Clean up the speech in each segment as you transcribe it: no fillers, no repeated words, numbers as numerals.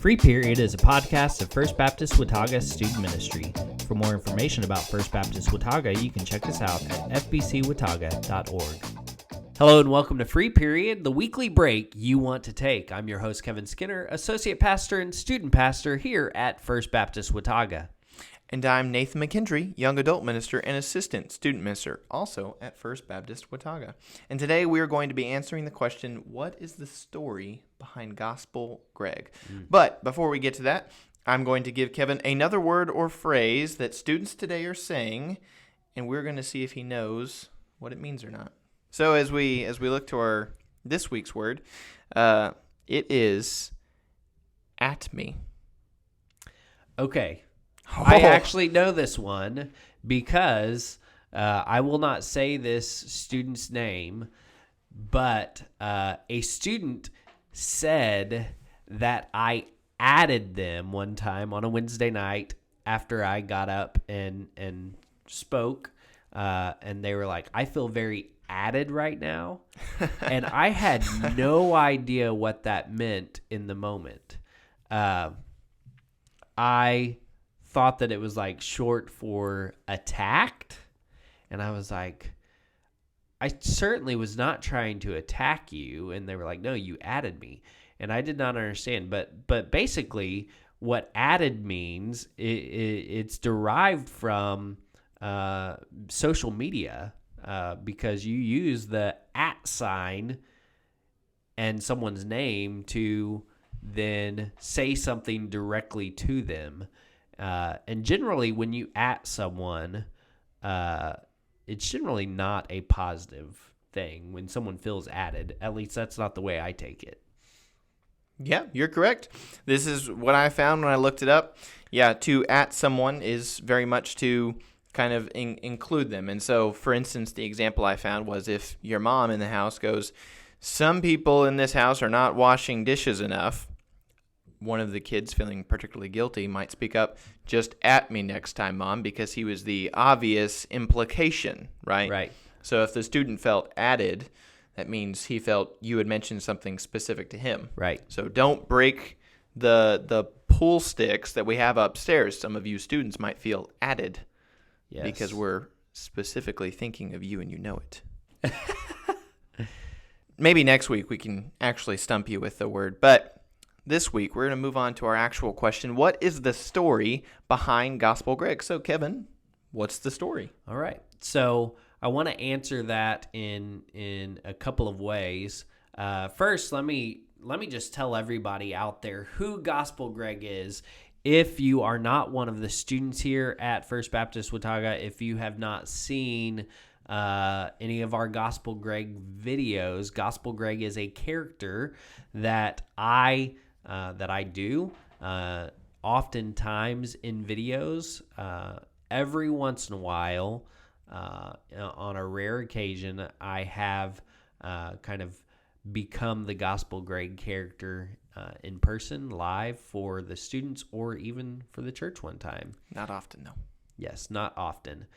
Free Period is a podcast of First Baptist Watauga Student Ministry. For more information about First Baptist Watauga, you can check us out at fbcwatauga.org. Hello and welcome to Free Period, the weekly break you want to take. I'm your host, Kevin Skinner, Associate Pastor and Student Pastor here at First Baptist Watauga. And I'm Nathan McKendry, Young Adult Minister and Assistant Student Minister, also at First Baptist Watauga. And today we are going to be answering the question, what is the story behind Gospel Greg? But before we get to that, I'm going to give Kevin another word or phrase that students today are saying, and we're going to see if he knows what it means or not. So as we look to our this week's word, it is at me. Okay. I actually know this one because I will not say this student's name, but a student said that I added them one time on a Wednesday night after I got up and spoke, and they were like, I feel very added right now, and I had no idea what that meant in the moment. I thought that it was like short for attacked, and I was like, I certainly was not trying to attack you, and they were like, no, you added me, and I did not understand, but basically what added means, it's derived from social media, because you use the @ sign and someone's name to then say something directly to them. And generally, when you @ someone, it's generally not a positive thing when someone feels added. At least that's not the way I take it. Yeah, you're correct. This is what I found when I looked it up. Yeah, to @ someone is very much to kind of include them. And so, for instance, the example I found was if your mom in the house goes, some people in this house are not washing dishes enough, one of the kids feeling particularly guilty might speak up, just at me next time, Mom, because he was the obvious implication, right? Right. So if the student felt added, that means he felt you had mentioned something specific to him. Right. So don't break the pool sticks that we have upstairs. Some of you students might feel added because we're specifically thinking of you and you know it. Maybe next week we can actually stump you with the word, but this week, we're going to move on to our actual question. What is the story behind Gospel Greg? So, Kevin, what's the story? All right. So, I want to answer that in a couple of ways. First, let me just tell everybody out there who Gospel Greg is. If you are not one of the students here at First Baptist Watauga, if you have not seen any of our Gospel Greg videos, Gospel Greg is a character that I do oftentimes in videos. Every once in a while, on a rare occasion, I have kind of become the Gospel Greg character in person, live for the students or even for the church one time. Not often, though. Yes, not often.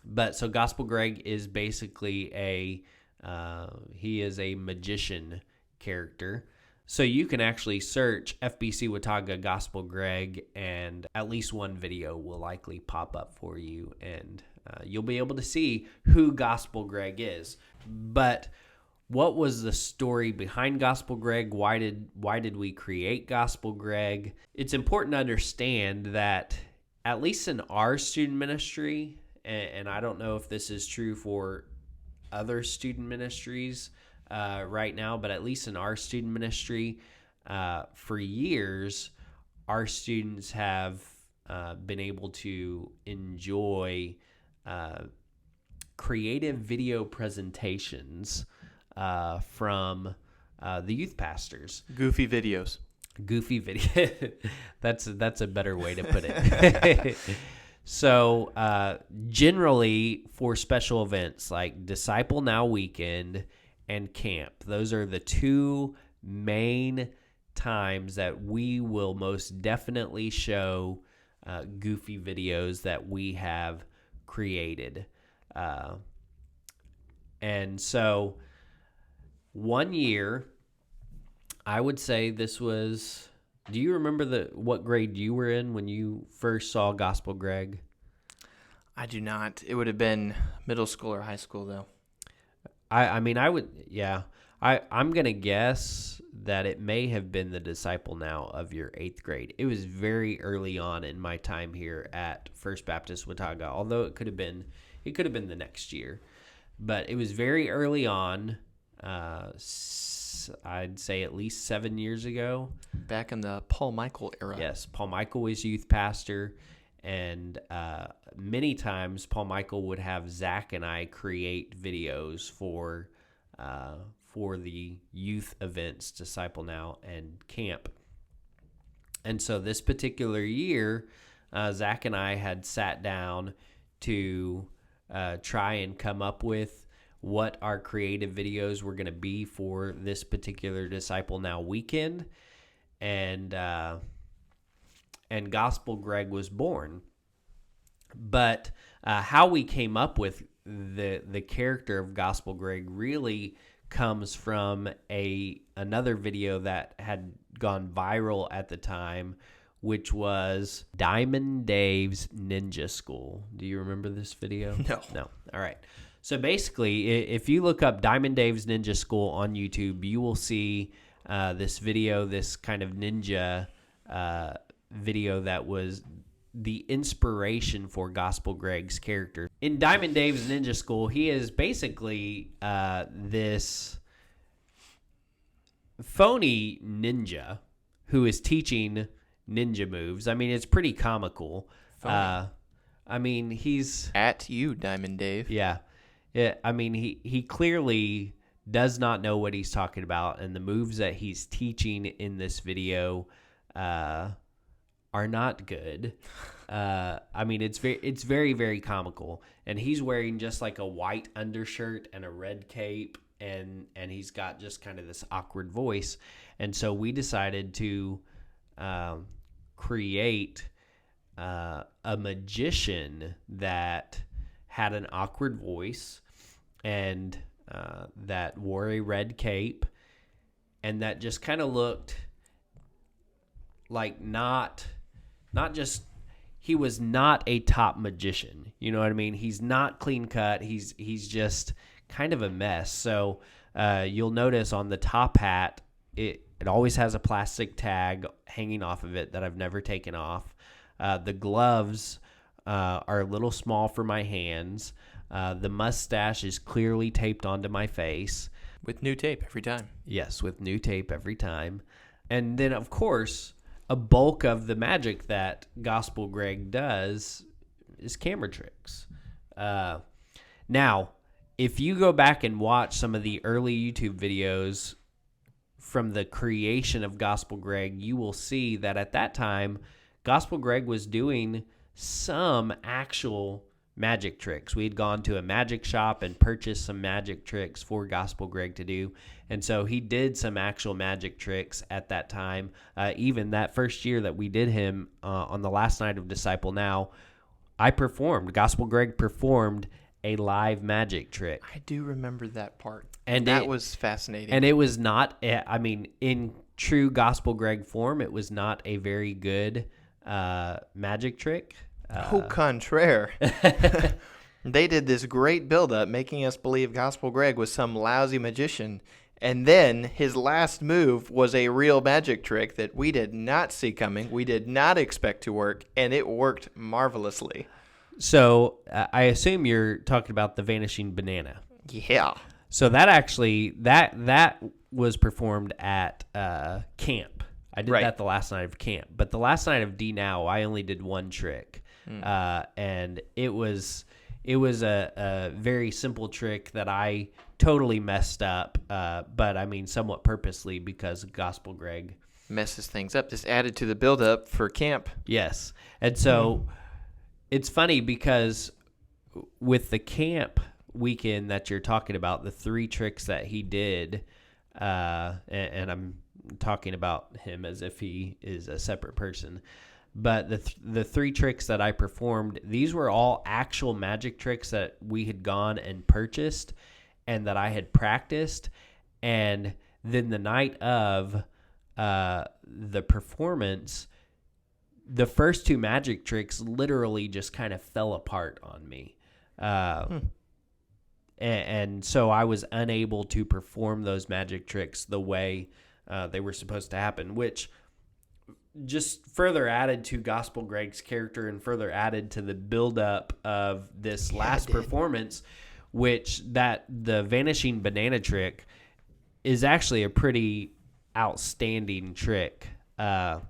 But so Gospel Greg is basically he is a magician character. So you can actually search FBC Watauga Gospel Greg, and at least one video will likely pop up for you, and you'll be able to see who Gospel Greg is. But what was the story behind Gospel Greg? Why did we create Gospel Greg? It's important to understand that, at least in our student ministry, and I don't know if this is true for other student ministries right now, but at least in our student ministry, for years, our students have been able to enjoy creative video presentations from the youth pastors. Goofy videos. Goofy video. That's a better way to put it. So generally for special events like Disciple Now Weekend and camp, those are the two main times that we will most definitely show goofy videos that we have created. And so one year, I would say this was Do you remember what grade you were in when you first saw Gospel Greg? I do not. It would have been middle school or high school, though. I mean, I would, yeah. I'm going to guess that it may have been the Disciple Now of your 8th grade. It was very early on in my time here at First Baptist Watauga, although it could have been the next year. But it was very early on, I'd say at least 7 years ago. Back in the Paul Michael era. Yes, Paul Michael was youth pastor. And many times, Paul Michael would have Zach and I create videos for the youth events, Disciple Now and camp. And so this particular year, Zach and I had sat down to try and come up with what our creative videos were going to be for this particular Disciple Now weekend. And Gospel Greg was born. But how we came up with the character of Gospel Greg really comes from another video that had gone viral at the time, which was Diamond Dave's Ninja School. Do you remember this video? No. All right. So basically, if you look up Diamond Dave's Ninja School on YouTube, you will see this video, this kind of ninja video that was the inspiration for Gospel Greg's character. In Diamond Dave's Ninja School, he is basically this phony ninja who is teaching ninja moves. I mean, it's pretty comical. I mean, he's... At you, Diamond Dave. Yeah. I mean, he clearly does not know what he's talking about, and the moves that he's teaching in this video are not good. I mean, it's very, very comical. And he's wearing just like a white undershirt and a red cape, and he's got just kind of this awkward voice. And so we decided to create a magician that had an awkward voice and that wore a red cape and that just kind of looked like he was not a top magician. You know what I mean? He's not clean cut. He's just kind of a mess. So you'll notice on the top hat, it always has a plastic tag hanging off of it that I've never taken off. The gloves are a little small for my hands. The mustache is clearly taped onto my face. With new tape every time. Yes, with new tape every time. And then, of course, a bulk of the magic that Gospel Greg does is camera tricks. Now, if you go back and watch some of the early YouTube videos from the creation of Gospel Greg, you will see that at that time, Gospel Greg was doing some actual magic tricks. We had gone to a magic shop and purchased some magic tricks for Gospel Greg to do. And so he did some actual magic tricks at that time. Even that first year that we did him on the last night of Disciple Now, Gospel Greg performed a live magic trick. I do remember that part. And that was fascinating. And it was not, I mean, in true Gospel Greg form, it was not a very good magic trick. Au contraire. They did this great build-up, making us believe Gospel Greg was some lousy magician. And then his last move was a real magic trick that we did not see coming. We did not expect to work, and it worked marvelously. So I assume you're talking about the vanishing banana. Yeah. So that actually, that was performed at camp. I did that the last night of camp. But the last night of D Now, I only did one trick. And it was a very simple trick that I totally messed up, but I mean somewhat purposely because Gospel Greg messes things up. Just added to the build-up for camp. Yes. And so it's funny because with the camp weekend that you're talking about, the 3 tricks that he did, and I'm talking about him as if he is a separate person, but the 3 tricks that I performed, these were all actual magic tricks that we had gone and purchased and that I had practiced. And then the night of, the performance, the first two magic tricks literally just kind of fell apart on me. And so I was unable to perform those magic tricks the way they were supposed to happen, which just further added to Gospel Greg's character and further added to the buildup of this last performance, which the Vanishing Banana trick is actually a pretty outstanding trick. And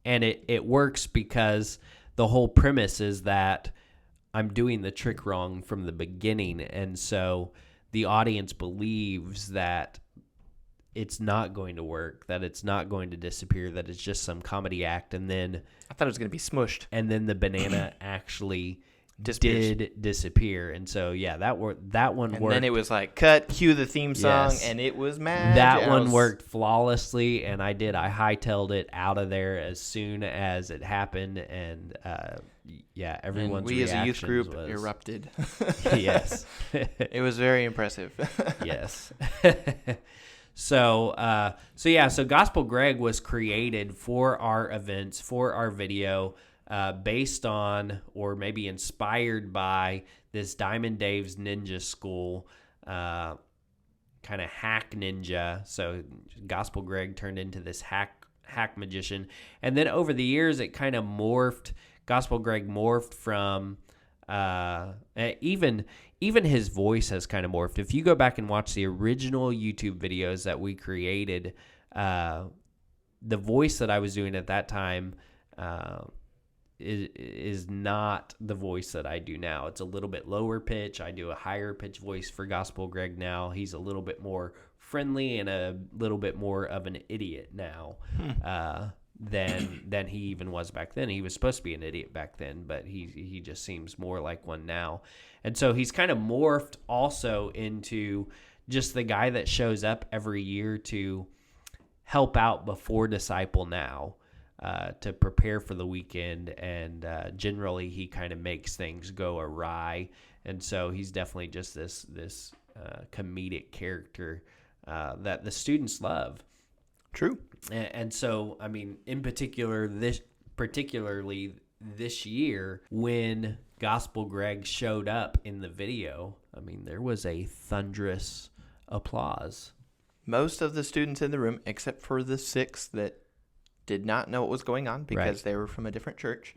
it works because the whole premise is that I'm doing the trick wrong from the beginning. And so the audience believes that it's not going to work, that it's not going to disappear, that it's just some comedy act. And then I thought it was going to be smushed. And then the banana actually Disappears. did disappear. And so, yeah, that one And worked. then it was like, cut, cue the theme song, Yes. and it was mad. That one worked flawlessly, and I hightailed it out of there as soon as it happened. And, yeah, everyone's And we as a youth reactions group was, erupted. Yes. It was very impressive. Yes. So Gospel Greg was created for our events, for our video, based on or maybe inspired by this Diamond Dave's Ninja School, kind of hack ninja. So Gospel Greg turned into this hack magician. And then over the years, it kind of morphed. Gospel Greg morphed from even his voice has kind of morphed. If you go back and watch the original YouTube videos that we created, the voice that I was doing at that time is not the voice that I do now. It's a little bit lower pitch. I do a higher pitch voice for Gospel Greg now. He's a little bit more friendly and a little bit more of an idiot now than he even was back then. He was supposed to be an idiot back then, but he just seems more like one now. And so he's kind of morphed also into just the guy that shows up every year to help out before Disciple Now, to prepare for the weekend. And generally he kind of makes things go awry. And so he's definitely just this comedic character that the students love. True. And so, I mean, particularly this year, when Gospel Greg showed up in the video, I mean, there was a thunderous applause. Most of the students in the room, except for the 6 that did not know what was going on because they were from a different church,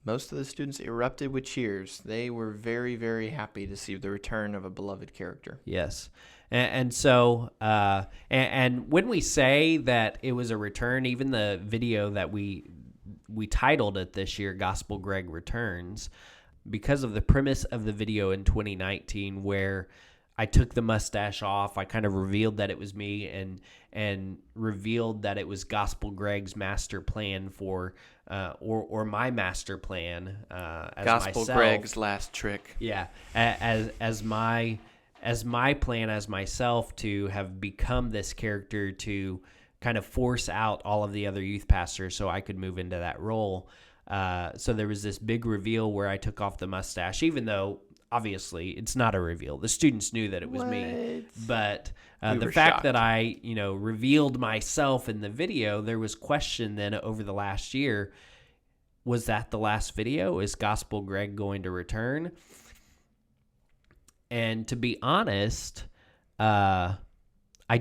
most of the students erupted with cheers. They were very, very happy to see the return of a beloved character. Yes. And so, and when we say that it was a return, even the video that we titled it this year, Gospel Greg Returns, because of the premise of the video in 2019 where I took the mustache off, I kind of revealed that it was me and revealed that it was Gospel Greg's master plan for, or my master plan as Gospel myself. Greg's last trick. Yeah, as my plan as myself to have become this character to kind of force out all of the other youth pastors so I could move into that role. So there was this big reveal where I took off the mustache, even though obviously it's not a reveal. The students knew that it was me, but the fact shocked. that I, revealed myself in the video, there was question then over the last year, was that the last video? Is Gospel Greg going to return? And to be honest, I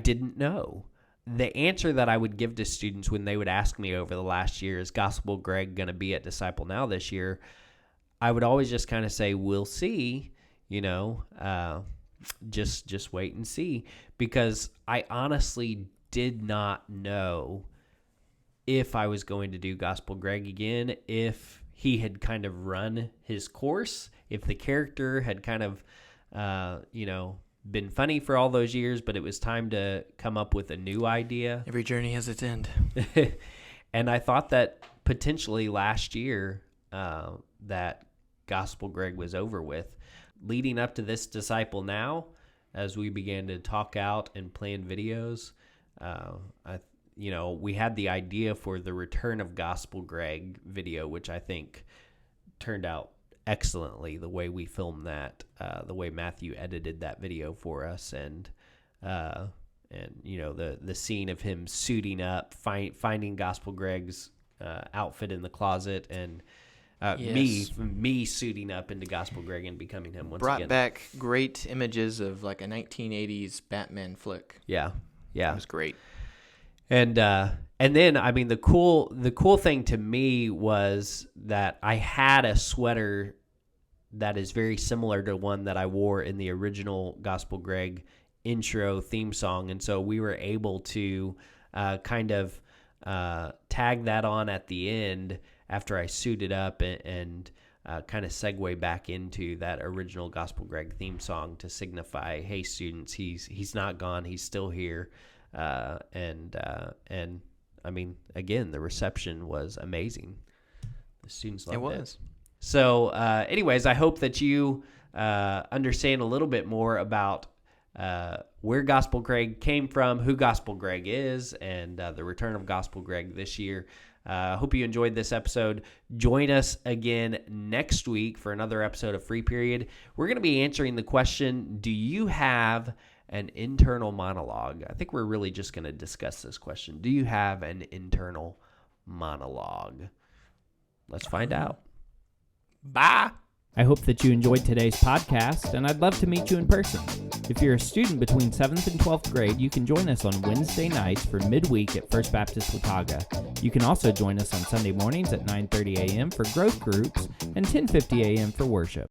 didn't know. The answer that I would give to students when they would ask me over the last year, is Gospel Greg going to be at Disciple Now this year? I would always just kind of say, we'll see, just wait and see. Because I honestly did not know if I was going to do Gospel Greg again, if he had kind of run his course, if the character had kind of been funny for all those years, but it was time to come up with a new idea. Every journey has its end. And I thought that potentially last year that Gospel Greg was over with. Leading up to this Disciple Now, as we began to talk out and plan videos, we had the idea for the Return of Gospel Greg video, which I think turned out excellently, the way we filmed that, the way Matthew edited that video for us, and the scene of him suiting up, finding Gospel Greg's outfit in the closet, and me suiting up into Gospel Greg and becoming him once again. Brought back great images of like a 1980s Batman flick. Yeah. It was great. And then, I mean, the cool thing to me was that I had a sweater that is very similar to one that I wore in the original Gospel Greg intro theme song. And so we were able to kind of tag that on at the end after I suited up and kind of segue back into that original Gospel Greg theme song to signify, hey, students, he's not gone. He's still here. And I mean, again, the reception was amazing. The students loved it. It was. So, anyways, I hope that you understand a little bit more about where Gospel Greg came from, who Gospel Greg is, and the return of Gospel Greg this year. Hope you enjoyed this episode. Join us again next week for another episode of Free Period. We're going to be answering the question, do you have an internal monologue? I think we're really just going to discuss this question. Do you have an internal monologue? Let's find out. Bye. I hope that you enjoyed today's podcast, and I'd love to meet you in person. If you're a student between 7th and 12th grade, you can join us on Wednesday nights for midweek at First Baptist Watauga. You can also join us on Sunday mornings at 9:30 a.m. for growth groups and 10:50 a.m. for worship.